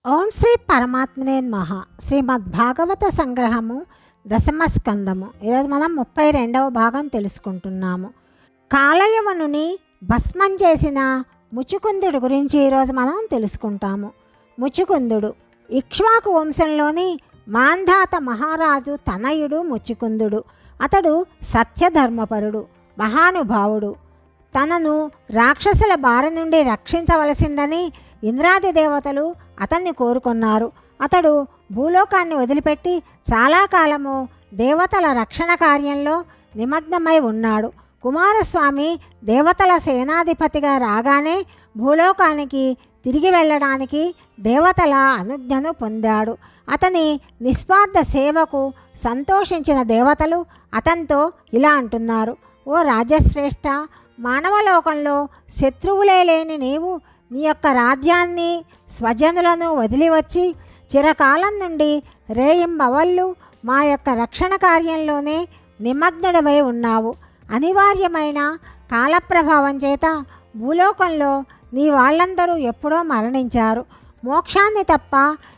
ఓం శ్రీ పరమాత్మనే నమః. శ్రీమద్భాగవత సంగ్రహము దశమ స్కందము. ఈరోజు మనం 32వ భాగం తెలుసుకుంటున్నాము. కాలయవనుని భస్మం చేసిన ముచుకుందుడు గురించి ఈరోజు మనం తెలుసుకుంటాము. ముచుకుందుడు ఇక్ష్వాకు వంశంలోని మాంధాత మహారాజు తనయుడు ముచుకుందుడు. అతడు సత్యధర్మపరుడు, మహానుభావుడు. తనను రాక్షసుల బారి నుండి రక్షించవలసిందని ఇంద్రాది దేవతలు అతన్ని కోరుకున్నారు. అతడు భూలోకాన్ని వదిలిపెట్టి చాలా కాలము దేవతల రక్షణ కార్యంలో నిమగ్నమై ఉన్నాడు. కుమారస్వామి దేవతల సేనాధిపతిగా రాగానే భూలోకానికి తిరిగి వెళ్ళడానికి దేవతల అనుజ్ఞను పొందాడు. అతని నిస్వార్థ సేవకు సంతోషించిన దేవతలు అతనితో ఇలా అంటున్నారు: ఓ రాజశ్రేష్ఠ, మానవలోకంలో శత్రువులే లేని నీవు నీ యొక్క రాజ్యాన్ని స్వజనులను వదిలి వచ్చి చిరకాలం నుండి రేయింబవళ్ళు మా యొక్క రక్షణ కార్యంలోనే నిమగ్నుడవై ఉన్నావు. అనివార్యమైన కాలప్రభావం చేత భూలోకంలో నీ వాళ్ళందరూ ఎప్పుడో మరణించారు. మోక్షాన్ని తప్ప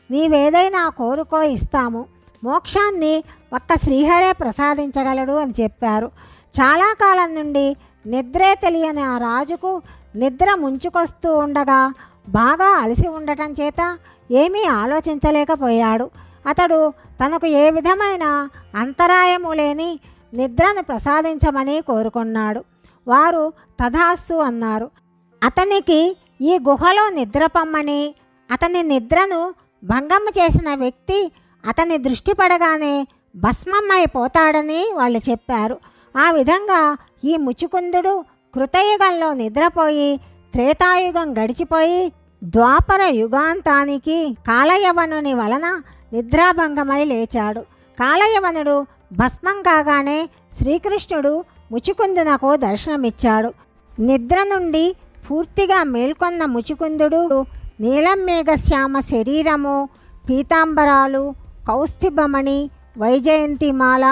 నీవేదైనా కోరుకో, ఇస్తాము. మోక్షాన్ని ఒక్క శ్రీహరే ప్రసాదించగలడు అని చెప్పారు. చాలా కాలం నుండి నిద్రే తెలియని ఆ రాజుకు నిద్ర ముంచుకొస్తూ ఉండగా బాగా అలసి ఉండటం చేత ఏమీ ఆలోచించలేకపోయాడు. అతడు తనకు ఏ విధమైన అంతరాయము లేని నిద్రను ప్రసాదించమని కోరుకున్నాడు. వారు తథాస్తు అన్నారు. అతనికి ఈ గుహలో నిద్రపమ్మని, అతని నిద్రను భంగము చేసిన వ్యక్తి అతని దృష్టి పడగానే భస్మమైపోతాడని వాళ్ళు చెప్పారు. ఆ విధంగా ఈ ముచుకుందుడు కృతయుగంలో నిద్రపోయి త్రేతాయుగం గడిచిపోయి ద్వాపర యుగాంతానికి కాలయవనుని వలన నిద్రాభంగమై లేచాడు. కాలయవనుడు భస్మం కాగానే శ్రీకృష్ణుడు ముచుకుందునకు దర్శనమిచ్చాడు. నిద్ర నుండి పూర్తిగా మేల్కొన్న ముచుకుందుడు నీలం మేఘశ్యామ శరీరము, పీతాంబరాలు, కౌస్తుభమణి, వైజయంతిమాల,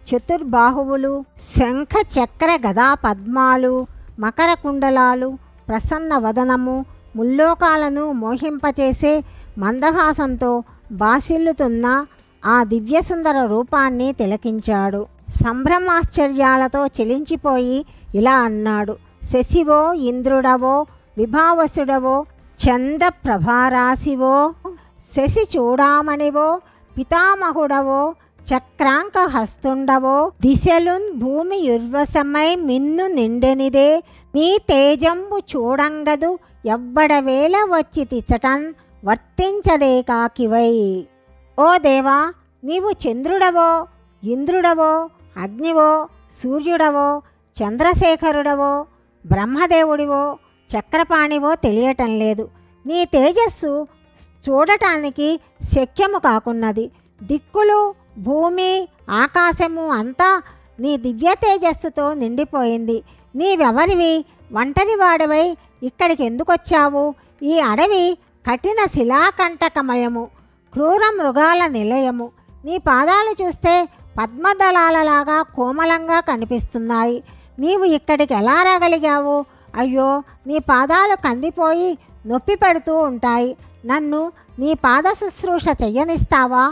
చతుర్బాహువులు, శంఖ చక్ర గదా పద్మాలు, మకర కుండలాలు, ప్రసన్న వదనము, ముల్లోకాలను మోహింపచేసే మందహాసంతో బాసిల్లుతున్న ఆ దివ్యసుందర రూపాన్ని తిలకించాడు. సంభ్రమాశ్చర్యాలతో చెలించిపోయి ఇలా అన్నాడు: శశివో, ఇంద్రుడవో, విభావసుడవో, చంద ప్రభారాశివో, శశి చూడామణివో, పితామహుడవో, చక్రాంక హస్తుండవో, దిశలున్ భూమి యుర్వశమై మిన్ను నిండెనిదే, నీ తేజంబు చూడంగదు ఎవ్వడవేళ వచ్చి తిచ్చటన్ వర్తించదే కాకివై. ఓ దేవా, నీవు చంద్రుడవో, ఇంద్రుడవో, అగ్నివో, సూర్యుడవో, చంద్రశేఖరుడవో, బ్రహ్మదేవుడివో, చక్రపాణివో తెలియటం లేదు. నీ తేజస్సు చూడటానికి శక్యము కాకున్నది. దిక్కులు, భూమి, ఆకాశము అంతా నీ దివ్య తేజస్సుతో నిండిపోయింది. నీవెవరివి? ఒంటరివాడవై ఇక్కడికి ఎందుకొచ్చావు? ఈ అడవి కఠిన శిలాకంటకమయము, క్రూర మృగాల నిలయము. నీ పాదాలు చూస్తే పద్మదళాలలాగా కోమలంగా కనిపిస్తున్నాయి. నీవు ఇక్కడికి ఎలా రాగలిగావు? అయ్యో, నీ పాదాలు కందిపోయి నొప్పి పెడుతూ ఉంటాయి. నన్ను నీ పాద శుశ్రూష చెయ్యనిస్తావా?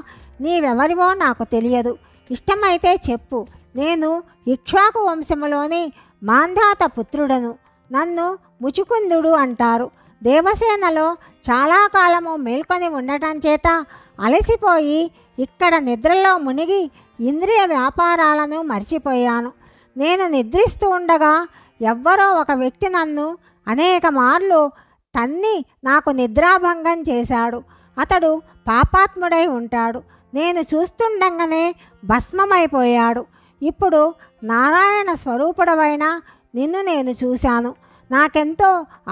నీవెవరివో నాకు తెలియదు. ఇష్టమైతే చెప్పు. నేను ఇక్ష్వాకు వంశములోని మాంధాత పుత్రుడను. నన్ను ముచుకుందుడు అంటారు. దేవసేనలో చాలా కాలము మేల్కొని ఉండటం చేత అలసిపోయి ఇక్కడ నిద్రలో మునిగి ఇంద్రియ వ్యాపారాలను మర్చిపోయాను. నేను నిద్రిస్తూ ఉండగా ఎవ్వరో ఒక వ్యక్తి నన్ను అనేక మార్లు తన్ని నాకు నిద్రాభంగం చేశాడు. అతడు పాపాత్ముడై ఉంటాడు. నేను చూస్తుండగానే భస్మమైపోయాడు. ఇప్పుడు నారాయణ స్వరూపుడవైన నిన్ను నేను చూశాను. నాకెంతో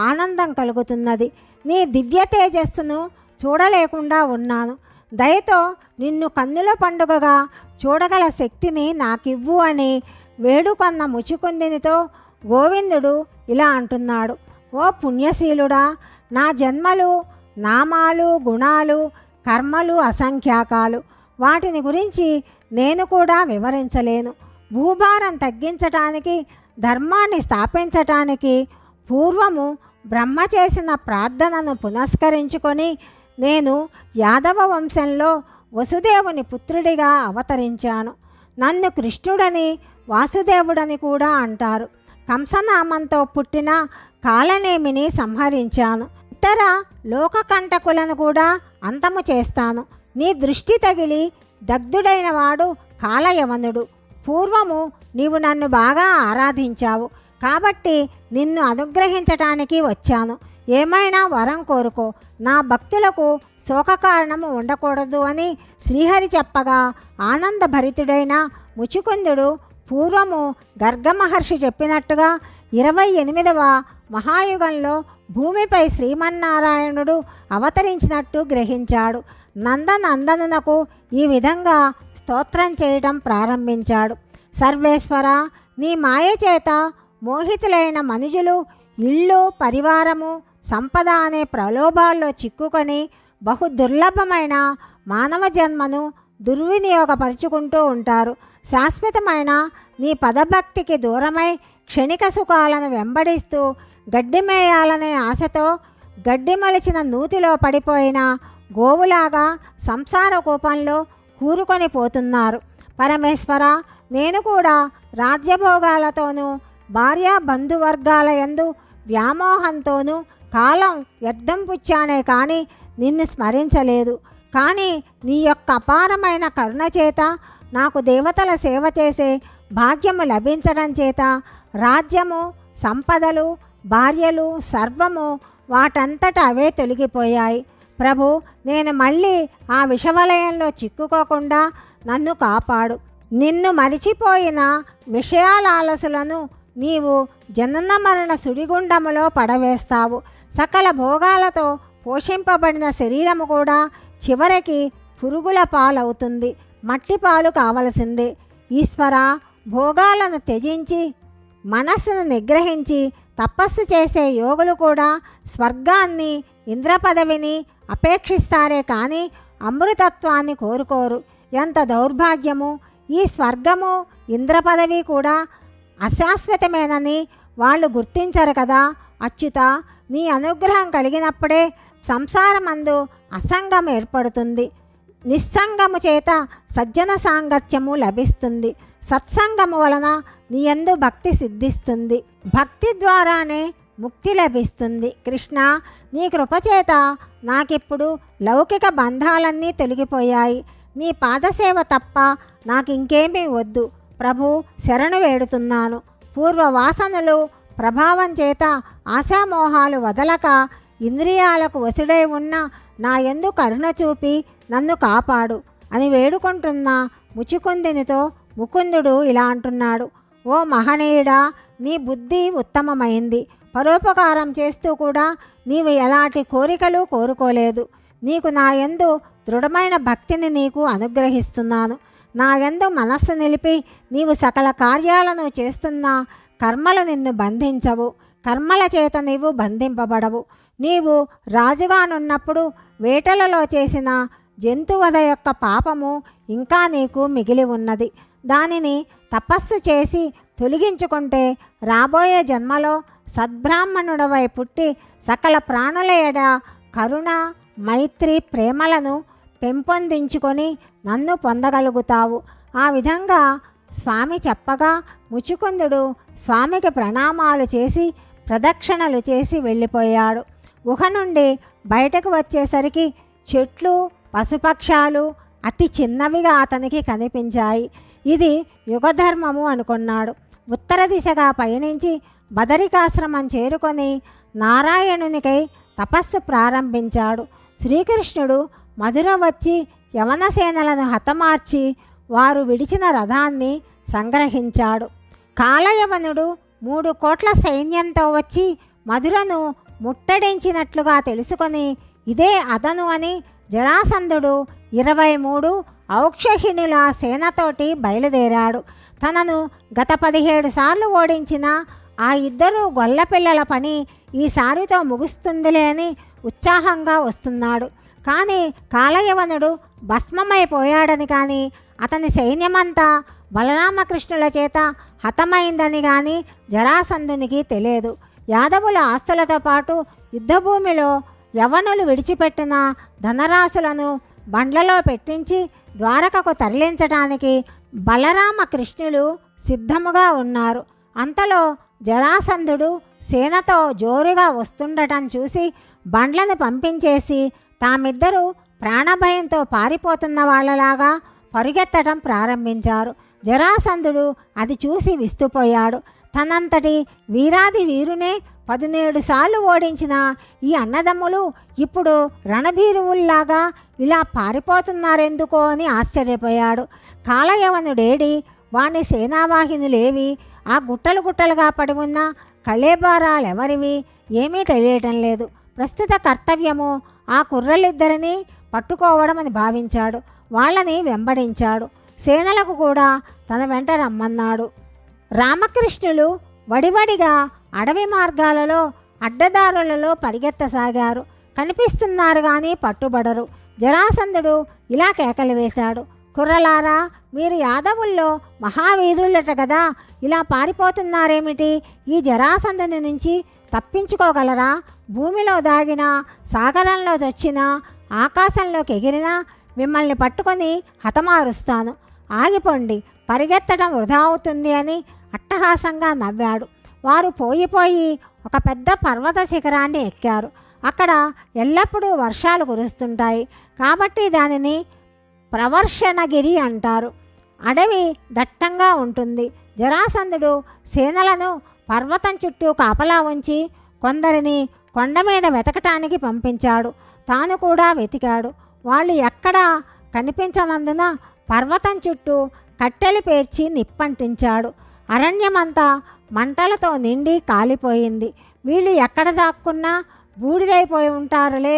ఆనందం కలుగుతున్నది. నీ దివ్య తేజస్సును చూడలేకుండా ఉన్నాను. దయతో నిన్ను కన్నుల పండుగగా చూడగల శక్తిని నాకివ్వు అని వేడుకొన్న ముచుకుందినితో గోవిందుడు ఇలా అంటున్నాడు: ఓ పుణ్యశీలుడా, నా జన్మలు, నామాలు, గుణాలు, కర్మలు అసంఖ్యాకాలు. వాటిని గురించి నేను కూడా వివరించలేను. భూభారం తగ్గించటానికి, ధర్మాన్ని స్థాపించటానికి పూర్వము బ్రహ్మ చేసిన ప్రార్థనను పునస్కరించుకొని నేను యాదవ వంశంలో వసుదేవుని పుత్రుడిగా అవతరించాను. నన్ను కృష్ణుడని వాసుదేవుడని కూడా అంటారు. కంసనామంతో పుట్టిన కాలనేమిని సంహరించాను. ఇతర లోకకంటకులను కూడా అంతము చేస్తాను. నీ దృష్టి తగిలి దగ్ధుడైన వాడు కాలయవనుడు. పూర్వము నీవు నన్ను బాగా ఆరాధించావు కాబట్టి నిన్ను అనుగ్రహించటానికి వచ్చాను. ఏమైనా వరం కోరుకో, నా భక్తులకు శోక కారణము ఉండకూడదు అని శ్రీహరి చెప్పగా ఆనందభరితుడైన ముచుకుందుడు పూర్వము గర్గమహర్షి చెప్పినట్టుగా 28వ మహాయుగంలో భూమిపై శ్రీమన్నారాయణుడు అవతరించినట్టు గ్రహించాడు. నందనందనునకు ఈ విధంగా స్తోత్రం చేయడం ప్రారంభించాడు. సర్వేశ్వర, నీ మాయ చేత మోహితులైన మనుజులు ఇళ్ళు, పరివారము, సంపద అనే ప్రలోభాల్లో చిక్కుకొని బహు దుర్లభమైన మానవ జన్మను దుర్వినియోగపరుచుకుంటూ ఉంటారు. శాశ్వతమైన నీ పదభక్తికి దూరమై క్షణిక సుఖాలను వెంబడిస్తూ గడ్డిమేయాలనే ఆశతో గడ్డి మలిచిన నూతిలో పడిపోయిన గోవులాగా సంసార కూపంలో కూరుకొని పోతున్నారు. పరమేశ్వర, నేను కూడా రాజ్యభోగాలతోనూ భార్యా బంధువర్గాల యందు వ్యామోహంతోనూ కాలం వ్యర్థం పుచ్చానే కానీ నిన్ను స్మరించలేదు. కానీ నీ యొక్క అపారమైన కరుణ చేత నాకు దేవతల సేవ చేసే భాగ్యము లభించడం చేత రాజ్యము, సంపదలు, భార్యలు సర్వము వాటంతట అవే తొలగిపోయాయి. ప్రభు, నేను మళ్ళీ ఆ విషవలయంలో చిక్కుకోకుండా నన్ను కాపాడు. నిన్ను మరిచిపోయిన విషయాల ఆలసులను నీవు జనన మరణ సుడిగుండములో పడవేస్తావు. సకల భోగాలతో పోషింపబడిన శరీరము కూడా చివరికి పురుగుల పాలవుతుంది, మట్టి పాలు కావలసిందే. ఈశ్వర, భోగాలను త్యజించి మనస్సును నిగ్రహించి తపస్సు చేసే యోగులు కూడా స్వర్గాన్ని, ఇంద్ర పదవిని అపేక్షిస్తారే కానీ అమృతత్వాన్ని కోరుకోరు. ఎంత దౌర్భాగ్యము! ఈ స్వర్గము, ఇంద్ర పదవి కూడా అశాశ్వతమేనని వాళ్ళు గుర్తించరు కదా. అచ్యుత, నీ అనుగ్రహం కలిగినప్పుడే సంసారమందు అసంగం ఏర్పడుతుంది. నిస్సంగము చేత సజ్జన సాంగత్యము లభిస్తుంది. సత్సంగము వలన నీ యందు భక్తి సిద్ధిస్తుంది. భక్తి ద్వారానే ముక్తి లభిస్తుంది. కృష్ణ, నీ కృపచేత నాకిప్పుడు లౌకిక బంధాలన్నీ తొలగిపోయాయి. నీ పాదసేవ తప్ప నాకు ఇంకేమీ వద్దు. ప్రభు, శరణు వేడుతున్నాను. పూర్వ వాసనలు ప్రభావం చేత ఆశామోహాలు వదలక ఇంద్రియాలకు వసుడై ఉన్న నా యందు కరుణ చూపి నన్ను కాపాడు అని వేడుకుంటున్న ముచుకుందినితో ముకుందుడు ఇలా అంటున్నాడు. ఓ మహనీయుడా, నీ బుద్ధి ఉత్తమమైంది. పరోపకారం చేస్తూ కూడా నీవు ఎలాంటి కోరికలు కోరుకోలేదు. నీకు నా యందు దృఢమైన భక్తిని నీకు అనుగ్రహిస్తున్నాను. నా యందు మనస్సు నిలిపి నీవు సకల కార్యాలను చేస్తున్న కర్మలు నిన్ను బంధించవు. కర్మల చేత నీవు బంధింపబడవు. నీవు రాజుగానున్నప్పుడు వేటలలో చేసిన జంతువధ యొక్క పాపము ఇంకా నీకు మిగిలి ఉన్నది. దానిని తపస్సు చేసి తొలగించుకుంటే రాబోయే జన్మలో సద్బ్రాహ్మణుడవై పుట్టి సకల ప్రాణుల ఎడ కరుణ, మైత్రి, ప్రేమలను పెంపొందించుకొని నన్ను పొందగలుగుతావు. ఆ విధంగా స్వామి చెప్పగా ముచుకుందుడు స్వామికి ప్రణామాలు చేసి ప్రదక్షిణలు చేసి వెళ్ళిపోయాడు. గుహ నుండి బయటకు వచ్చేసరికి చెట్లు, పశుపక్షాలు అతి చిన్నవిగా అతనికి కనిపించాయి. ఇది యుగధర్మము అనుకున్నాడు. ఉత్తర దిశగా పయనించి బదరికాశ్రమం చేరుకొని నారాయణునికై తపస్సు ప్రారంభించాడు. శ్రీకృష్ణుడు మధుర వచ్చి యవనసేనలను హతమార్చి వారు విడిచిన రథాన్ని సంగ్రహించాడు. కాలయవనుడు 3 కోట్ల సైన్యంతో వచ్చి మధురను ముట్టడించినట్లుగా తెలుసుకొని ఇదే అదను అని జరాసంధుడు 23 ఔక్షహిణుల సేనతోటి బయలుదేరాడు. తనను గత 17 సార్లు ఓడించిన ఆ 2 గొల్లపిల్లల పని ఈసారితో ముగుస్తుందిలే అని ఉత్సాహంగా వస్తున్నాడు. కానీ కాలయవనుడు భస్మమైపోయాడని కానీ అతని సైన్యమంతా బలరామకృష్ణుల చేత హతమైందని కానీ జరాసంధునికి తెలియదు. యాదవుల ఆస్తులతో పాటు యుద్ధభూమిలో యవ్వనులు విడిచిపెట్టిన ధనరాశులను బండ్లలో పెట్టించి ద్వారకకు తరలించటానికి బలరామ కృష్ణులు సిద్ధముగా ఉన్నారు. అంతలో జరాసంధుడు సేనతో జోరుగా వస్తుండటం చూసి బండ్లను పంపించేసి తామిద్దరూ ప్రాణభయంతో పారిపోతున్న వాళ్ళలాగా పరుగెత్తడం ప్రారంభించారు. జరాసంధుడు అది చూసి విస్తుపోయాడు. తనంతటి వీరాది వీరునే 17 సార్లు ఓడించిన ఈ అన్నదమ్ములు ఇప్పుడు రణభీరువుల్లాగా ఇలా పారిపోతున్నారెందుకో అని ఆశ్చర్యపోయాడు. కాలయవనుడేడి, వాని సేనావాహినులేవి, ఆ గుట్టలు గుట్టలుగా పడి ఉన్న కళేబారాలెవరివి ఏమీ తెలియటం లేదు. ప్రస్తుత కర్తవ్యము ఆ కుర్రలిద్దరినీ పట్టుకోవడం అని భావించాడు. వాళ్ళని వెంబడించాడు. సేనలకు కూడా తన వెంట రమ్మన్నాడు. రామకృష్ణులు వడివడిగా అడవి మార్గాలలో అడ్డదారులలో పరిగెత్తసాగారు. కనిపిస్తున్నారు కానీ పట్టుబడరు. జరాసంధుడు ఇలా కేకలు వేశాడు, కుర్రలారా, మీరు యాదవుల్లో మహావీరులట కదా, ఇలా పారిపోతున్నారేమిటి? ఈ జరాసంధుని నుంచి తప్పించుకోగలరా? భూమిలో దాగినా, సాగరంలో చచ్చినా, ఆకాశంలోకి ఎగిరినా మిమ్మల్ని పట్టుకొని హతమారుస్తాను. ఆగిపోండి, పరిగెత్తడం వృధా అవుతుంది అని అట్టహాసంగా నవ్వాడు. వారు పోయి ఒక పెద్ద పర్వత శిఖరాన్ని ఎక్కారు. అక్కడ ఎల్లప్పుడూ వర్షాలు కురుస్తుంటాయి కాబట్టి దానిని ప్రవర్షణగిరి అంటారు. అడవి దట్టంగా ఉంటుంది. జరాసంధుడు సేనలను పర్వతం చుట్టూ కాపలా ఉంచి కొందరిని కొండ మీద వెతకటానికి పంపించాడు. తాను కూడా వెతికాడు. వాళ్ళు ఎక్కడా కనిపించనందున పర్వతం చుట్టూ కట్టెలు పేర్చి నిప్పంటించాడు. అరణ్యమంతా మంటలతో నిండి కాలిపోయింది. వీళ్ళు ఎక్కడ దాక్కున్నా బూడిదైపోయి ఉంటారులే.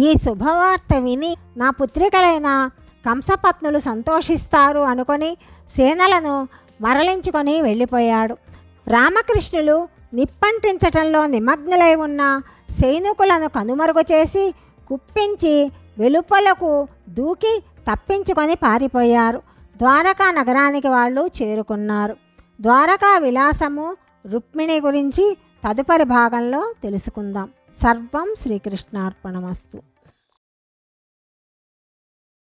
ఈ శుభవార్త విని నా పుత్రికలైన కంసపత్నులు సంతోషిస్తారు అనుకొని సేనలను మరలించుకొని వెళ్ళిపోయాడు. రామకృష్ణులు నిప్పంటించటంలో నిమగ్నులై ఉన్న సైనికులను కనుమరుగు చేసి కుప్పించి వెలుపలకు దూకి తప్పించుకొని పారిపోయారు. ద్వారకా నగరానికి వాళ్ళు చేరుకున్నారు. ద్వారకా విలాసము రుక్మిణి గురించి తదుపరి భాగంలో తెలుసుకుందాం. సర్వం శ్రీకృష్ణార్పణమస్తు.